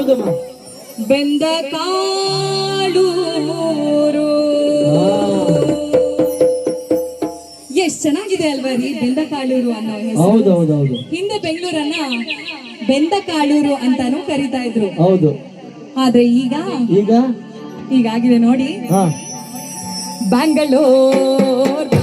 ಹೌದಮ್ಮ. ಬೆಂದ ಕಾಳೂರು. ಎಷ್ಟ್ ಚೆನ್ನಾಗಿದೆ ಅಲ್ವಾ ರೀ ಬೆಂದ ಕಾಳೂರು ಅನ್ನೋ ಹೆಸರು. ಹೌದೌದೌದು. ಹಿಂದೆ ಬೆಂಗಳೂರನ್ನ ಬೆಂದ ಕಾಳೂರು ಅಂತಾನೂ ಕರೀತಾ ಇದ್ರು. ಹೌದು. ಆದ್ರೆ ಈಗ ಈಗ ಹೀಗಾಗಿದೆ ನೋಡಿ. ಬ್ಯಾಂಗಳೂರ್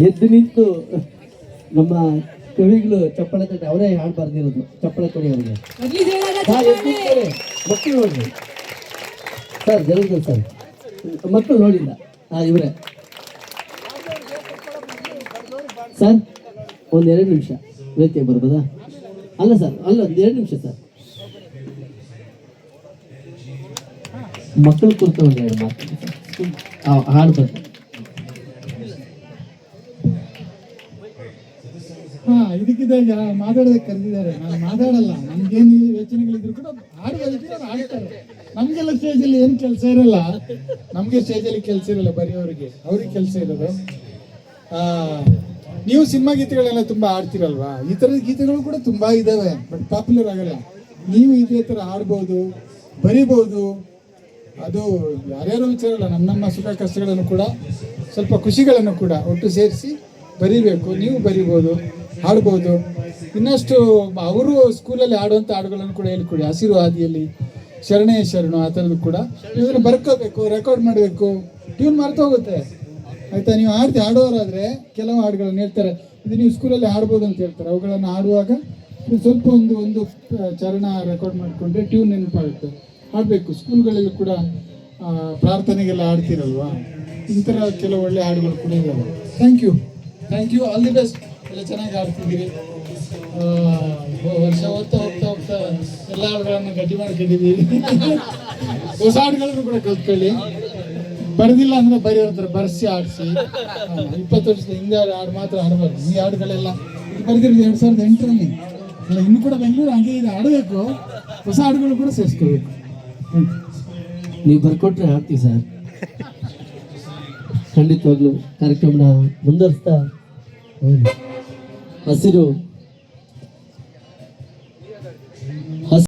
ಎದ್ದು ನಿಂತು ನಮ್ಮ ಕವಿಗಳು ಚಪ್ಪಳೆ ತಟ್ಟೆ ಅವರೇ ಹಾಡು ಬರ್ದಿರೋದು, ಚಪ್ಪಳೆ ಕೊಡಿ ಅವರಿಗೆ. ಬರ್ಲಿ ಜೋರಾದ ಸರ್ ಎದ್ದು ಚಪ್ಪಾಳೆ. ನಿಂತಾರೆ. ಮಕ್ಕಳು ನೋಡ್ರಿ ಸರ್, ಜಲದ ಸರ್, ಮಕ್ಕಳು ನೋಡಿಲ್ಲ. ಇವರೇ ಸರ್. ಒಂದೆರಡು ನಿಮಿಷ ವೇದಿಕೆ ಬರ್ಬೋದಾ? ಅಲ್ಲ ಸರ್, ಅಲ್ಲ ಒಂದೆರಡು ನಿಮಿಷ ಸರ್. ಮಕ್ಕಳು ಕುರಿತು ಒಂದೆರಡು ಮಾತು ಹಾಡು ಬರ್ತಾರೆ. ಇದಕ್ಕಿದೆ ಮಾತಾಡೋದಕ್ಕೆ ಕರೆದಿದ್ದಾರೆ. ನಾನು ಮಾತಾಡಲ್ಲ, ನಮ್ಗೇನು ಯೋಚನೆಗಳಿದ್ರು ಕೂಡ ಹಾಡುಗಳಿದ್ರೆ ಹಾಡ್ತಾರೆ. ನಮ್ಗೆಲ್ಲ ಸ್ಟೇಜಲ್ಲಿ ಏನು ಕೆಲಸ ಇರಲ್ಲ, ನಮ್ಗೆ ಸ್ಟೇಜಲ್ಲಿ ಕೆಲಸ ಇರಲ್ಲ, ಬರೆಯೋರಿಗೆ ಅವ್ರಿಗೆ ಕೆಲಸ ಇರೋದು. ನೀವು ಸಿನಿಮಾ ಗೀತೆಗಳೆಲ್ಲ ತುಂಬಾ ಹಾಡ್ತಿರಲ್ವಾ, ಈ ಥರದ ಗೀತೆಗಳು ಕೂಡ ತುಂಬಾ ಇದಾವೆ, ಬಟ್ ಪಾಪ್ಯುಲರ್ ಆಗಲ್ಲ. ನೀವು ಇದೇ ಥರ ಹಾಡ್ಬೋದು, ಬರಿಬೋದು. ಅದು ಯಾರ್ಯಾರು ವಿಚಾರ ಇಲ್ಲ, ನಮ್ಮ ಸುಖ ಕಷ್ಟಗಳನ್ನು ಕೂಡ, ಸ್ವಲ್ಪ ಖುಷಿಗಳನ್ನು ಕೂಡ ಒಟ್ಟು ಸೇರಿಸಿ ಬರಿಬೇಕು. ನೀವು ಬರಿಬೋದು, ಹಾಡ್ಬೋದು. ಇನ್ನಷ್ಟು ಅವರು ಸ್ಕೂಲಲ್ಲಿ ಹಾಡುವಂಥ ಹಾಡುಗಳನ್ನು ಕೂಡ ಹೇಳ್ಕೊಡಿ. ಹಸಿರು ಹಾದಿಯಲ್ಲಿ, ಶರಣೇ ಶರಣು, ಆ ಥರದ್ದು ಕೂಡ ಇದನ್ನು ಬರ್ಕೋಬೇಕು, ರೆಕಾರ್ಡ್ ಮಾಡಬೇಕು. ಟ್ಯೂನ್ ಮರ್ತು ಹೋಗುತ್ತೆ ಆಯಿತಾ. ನೀವು ಹಾಡೋರಾದರೆ ಕೆಲವು ಹಾಡುಗಳನ್ನು ಹೇಳ್ತಾರೆ, ಇದು ನೀವು ಸ್ಕೂಲಲ್ಲಿ ಹಾಡ್ಬೋದು ಅಂತ ಹೇಳ್ತಾರೆ. ಅವುಗಳನ್ನು ಹಾಡುವಾಗ ಸ್ವಲ್ಪ ಒಂದು ಚರಣ ರೆಕಾರ್ಡ್ ಮಾಡಿಕೊಂಡ್ರೆ ಟ್ಯೂನ್ ನೆನಪಾಗುತ್ತೆ. ಹಾಡಬೇಕು. ಸ್ಕೂಲ್ಗಳಲ್ಲಿ ಕೂಡ ಪ್ರಾರ್ಥನೆಗೆಲ್ಲ ಹಾಡ್ತಿರಲ್ವಾ, ಈ ಥರ ಕೆಲವು ಒಳ್ಳೆ ಹಾಡುಗಳು ಕೂಡ ಇದ್ದಾವೆ. Thank you, all the best. ಎಲ್ಲ ಚೆನ್ನಾಗಿ ಆಡ್ತಿದ್ದೀರಿ. ವರ್ಷ ಹೋಗ್ತಾ ಎಲ್ಲ ಹಾಡುಗಳನ್ನು ಗಟ್ಟಿ ಮಾಡ್ಕೊಂಡಿದ್ದೀವಿ. ಹೊಸ ಹಾಡುಗಳನ್ನು ಕೂಡ ಕಲ್ತ್ಕೊಳ್ಳಿ. ಬರೆದಿಲ್ಲ ಅಂದರೆ ಬರೆಯೋರ ಹತ್ರ ಬರ್ಸಿ ಆಡಿಸಿ. 20 ವರ್ಷದ ಹಿಂದೆ ಹಾಡು ಮಾತ್ರ ಹಾಡಬಾರ್ದು. ಈ ಹಾಡುಗಳೆಲ್ಲ ಬರೆದಿರೋದು 2008ರಲ್ಲಿ ಅಲ್ಲ, ಇನ್ನು ಕೂಡ ಬೆಂಗಳೂರು ಹಂಗೆ ಇದೆ. ಆಡಬೇಕು, ಹೊಸ ಹಾಡುಗಳು ಕೂಡ ಸೇರಿಸ್ಕೋಬೇಕು. ನೀವು ಬರ್ಕೊಟ್ರೆ ಹಾಡ್ತೀವಿ ಸರ್. ಖಂಡಿತವಾಗ್ಲೂ ಕಾರ್ಯಕ್ರಮನ ಮುಂದುವರಿಸ್ತಾ ಹಸಿರು